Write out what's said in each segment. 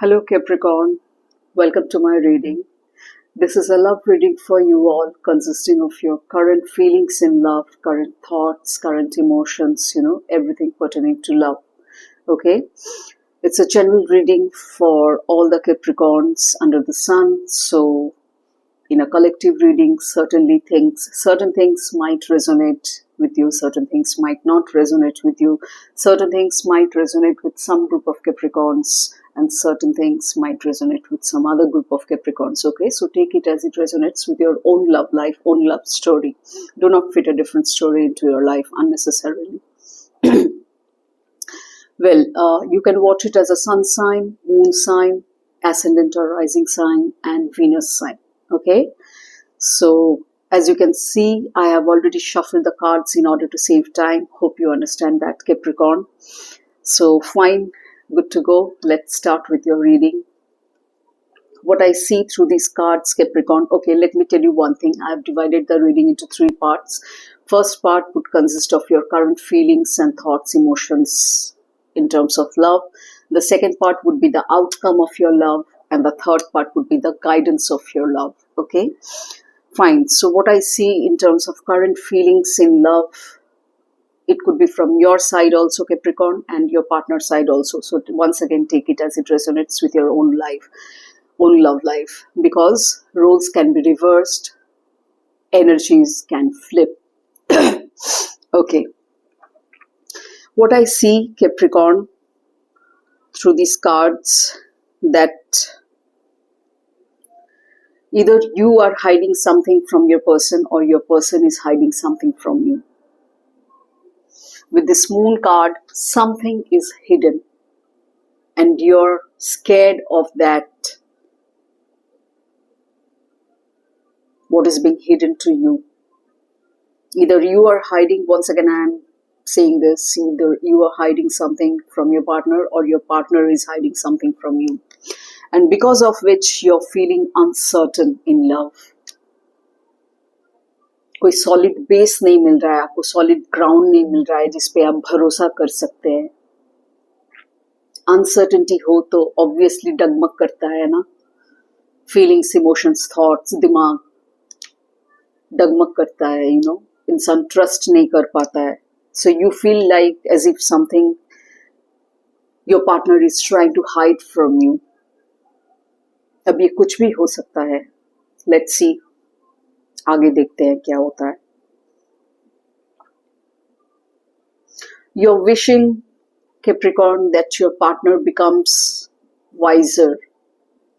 Hello Capricorn, welcome to my reading. This is a love reading for you all, consisting of your current feelings in love, current thoughts, current emotions, everything pertaining to love. Okay? It's a general reading for all the Capricorns under the sun. So, in a collective reading, certain things might resonate with you, certain things might not resonate with you, certain things might resonate with some group of Capricorns, and certain things might resonate with some other group of Capricorns. Okay, so take it as it resonates with your own love life, own love story. Do not fit a different story into your life unnecessarily. Well, you can watch it as a sun sign, moon sign, ascendant or rising sign, and Venus sign. Okay, so as you can see, I have already shuffled the cards in order to save time. Hope you understand that, Capricorn. So fine, good to go. Let's start with your reading. What I see through these cards, Capricorn, okay, let me tell you one thing. I have divided the reading into three parts. First part would consist of your current feelings and thoughts, emotions in terms of love. The second part would be the outcome of your love, and the third part would be the guidance of your love. Okay, fine. So what I see in terms of current feelings in love, it could be from your side also, Capricorn, and your partner side also. So once again, take it as it resonates with your own life, own love life, because roles can be reversed, energies can flip. Okay, what I see, Capricorn, through these cards, that either you are hiding something from your person or your person is hiding something from you. With this moon card, something is hidden and you're scared of that, what is being hidden to you. Either you are hiding, once again I am saying this, either you are hiding something from your partner or your partner is hiding something from you, and because of which you're feeling uncertain in love. कोई solid base नहीं मिल रहा है आपको, solid ground नहीं मिल रहा है जिसपे आप भरोसा कर सकते हैं. अनसर्टेनिटी हो तो ऑब्वियसली डगमग करता है ना, फीलिंग्स, इमोशंस, थॉट्स, दिमाग डगमग करता है, इंसान ट्रस्ट नहीं कर पाता है. So you feel like as if something your partner is trying to hide from you. अब ये कुछ भी हो सकता है. लेट्स सी, आगे देखते हैं क्या होता है. You're wishing, Capricorn, that your partner becomes wiser.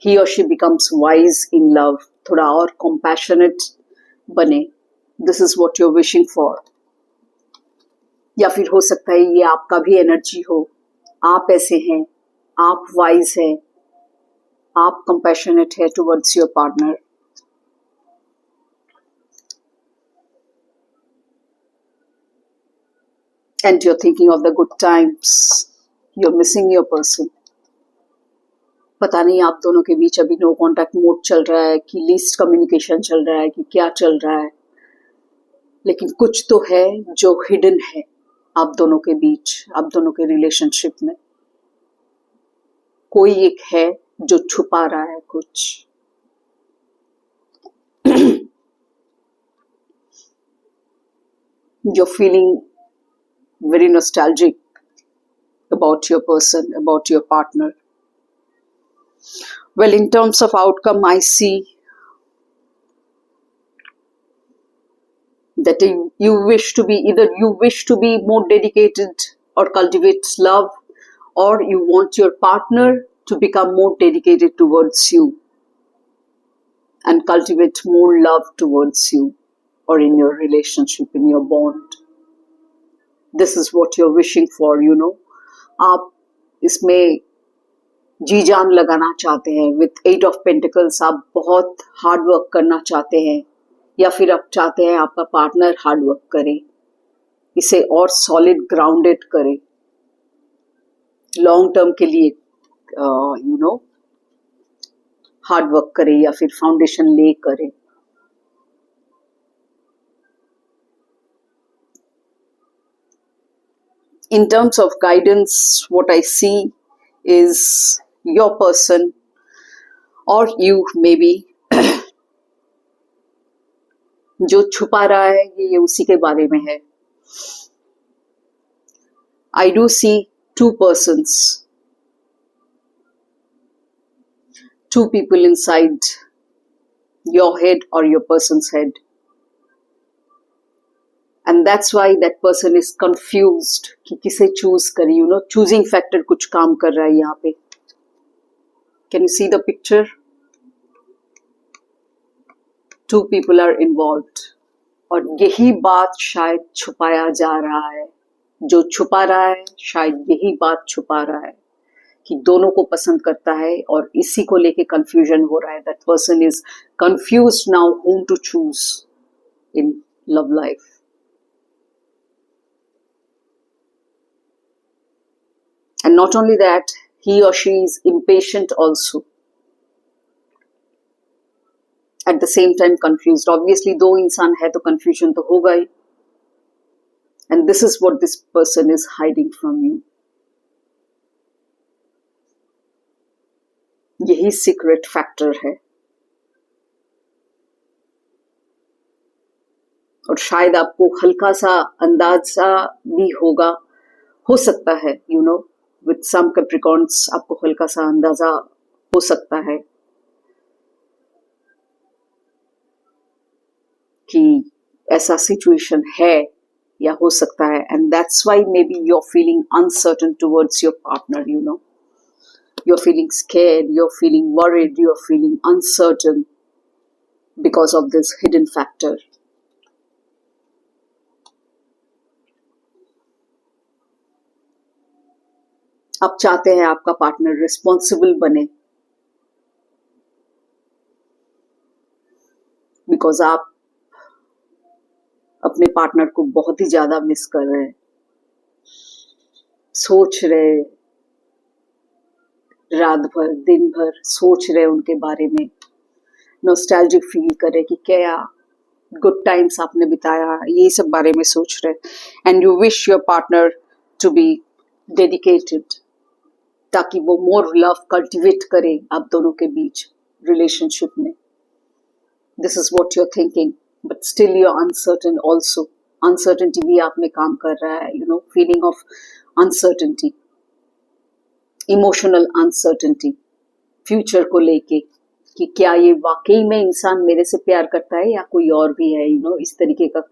He or she becomes wise in love. थोड़ा और compassionate बने. This is what you're wishing for. या फिर हो सकता है ये आपका भी एनर्जी हो. आप ऐसे हैं, आप wise हैं, आप compassionate है towards your partner. And you're thinking of the good times. You're missing your person. पता नहीं आप दोनों के बीच अभी नो कॉन्टैक्ट मोड चल रहा है कि लीस्ट कम्युनिकेशन चल रहा है कि क्या चल रहा है, लेकिन कुछ तो है जो हिडन है आप दोनों के बीच, आप दोनों के रिलेशनशिप में. कोई एक है जो छुपा रहा है कुछ. You're feeling very nostalgic about your person, about your partner. Well, in terms of outcome, I see that you wish to be, either you wish to be more dedicated or cultivate love, or you want your partner to become more dedicated towards you and cultivate more love towards you, or in your relationship, in your bond. This is what you're wishing for, आप इसमें जी जान लगाना चाहते हैं. With 8 of pentacles आप बहुत hard work करना चाहते हैं, या फिर आप चाहते हैं आपका पार्टनर हार्ड वर्क करे, इसे और सॉलिड ग्राउंडेड करे, लॉन्ग टर्म के लिए हार्ड वर्क करे या फिर फाउंडेशन ले करे. In terms of guidance, what I see is your person or you maybe जो छुपा रहा है ये उसी के बारे में है. I do see two persons, two people inside your head or your person's head. And that's why that person is confused कि किसे choose करें, you know, choosing factor कुछ काम कर रहा है यहाँ पे. Can you see the picture? Two people are involved. और यही बात शायद छुपाया जा रहा है. जो छुपा रहा है शायद यही बात छुपा रहा है कि दोनों को पसंद करता है और इसी को लेके कंफ्यूजन हो रहा है. That person is confused now whom to choose in love life. And not only that, he or she is impatient also. At the same time confused. Obviously, दो इंसान है तो confusion तो होगा ही. And this is what this person is hiding from you. यही secret factor है. और शायद आपको हल्का सा अंदाजा भी होगा, हो सकता है, you know, with some Capricorns आपको हल्का सा अंदाजा हो सकता है कि ऐसा सिचुएशन है या हो सकता है. And that's why maybe you're feeling uncertain towards your partner, you know. You're feeling scared, you're feeling worried, you're feeling uncertain because of this hidden factor. आप चाहते हैं आपका पार्टनर रिस्पॉन्सिबल बने बिकॉज आप अपने पार्टनर को बहुत ही ज्यादा मिस कर रहे हैं, सोच रहे, रात भर दिन भर सोच रहे उनके बारे में, नॉस्टैल्जिक फील करे कि क्या गुड टाइम्स आपने बिताया, ये सब बारे में सोच रहे. And you wish your partner to be dedicated ताकि वो मोर लव कल्टिवेट करे आप दोनों के बीच रिलेशनशिप में. This is what you are thinking, but still you are uncertain also. Uncertainty भी आप में काम कर रहा है, you know, feeling of uncertainty, emotional uncertainty future को लेके कि क्या ये वाकई में इंसान मेरे से प्यार करता है या कोई और भी है, यू नो, इस तरीके का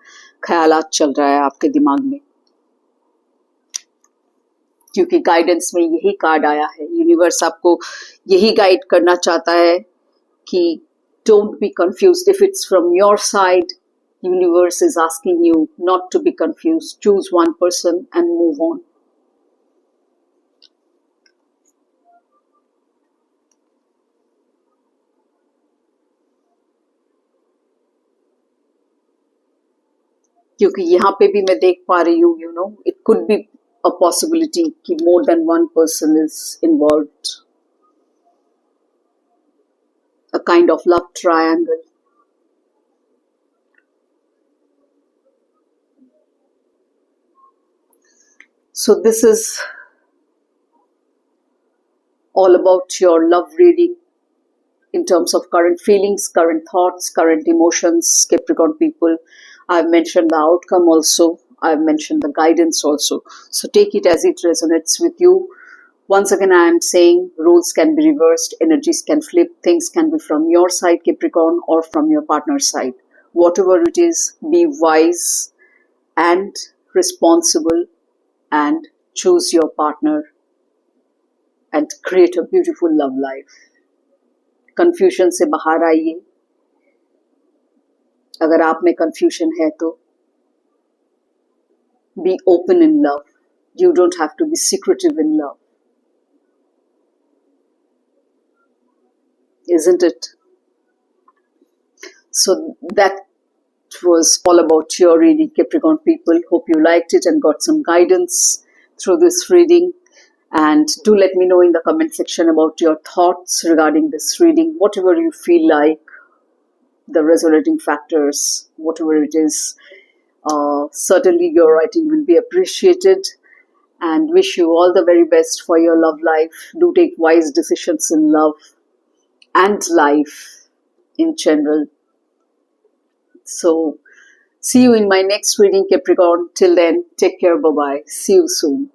ख्यालात चल रहा है आपके दिमाग में. क्योंकि गाइडेंस में यही कार्ड आया है, यूनिवर्स आपको यही गाइड करना चाहता है कि don't be confused. If it's from your side, universe is asking you not to be confused. Choose one person and move on. क्योंकि यहाँ पे भी मैं देख पा रही हूँ, you know, it could be a possibility कि more than one person is involved. A kind of love triangle. So this is all about your love reading in terms of current feelings, current thoughts, current emotions, Capricorn people. I've mentioned the outcome also. I've mentioned the guidance also. So take it as it resonates with you. Once again, I am saying roles can be reversed, energies can flip, things can be from your side, Capricorn, or from your partner's side. Whatever it is, be wise and responsible and choose your partner and create a beautiful love life. Confusion से बाहर आइए. अगर आप में confusion है तो be open in love. You don't have to be secretive in love. Isn't it? So that was all about your reading, Capricorn people. Hope you liked it and got some guidance through this reading. And do let me know in the comment section about your thoughts regarding this reading. Whatever you feel like, the resonating factors, whatever it is. Certainly your writing will be appreciated, and wish you all the very best for your love life. Do take wise decisions in love and life in general. So, see you in my next reading, Capricorn. Till then, take care. Bye bye. See you soon.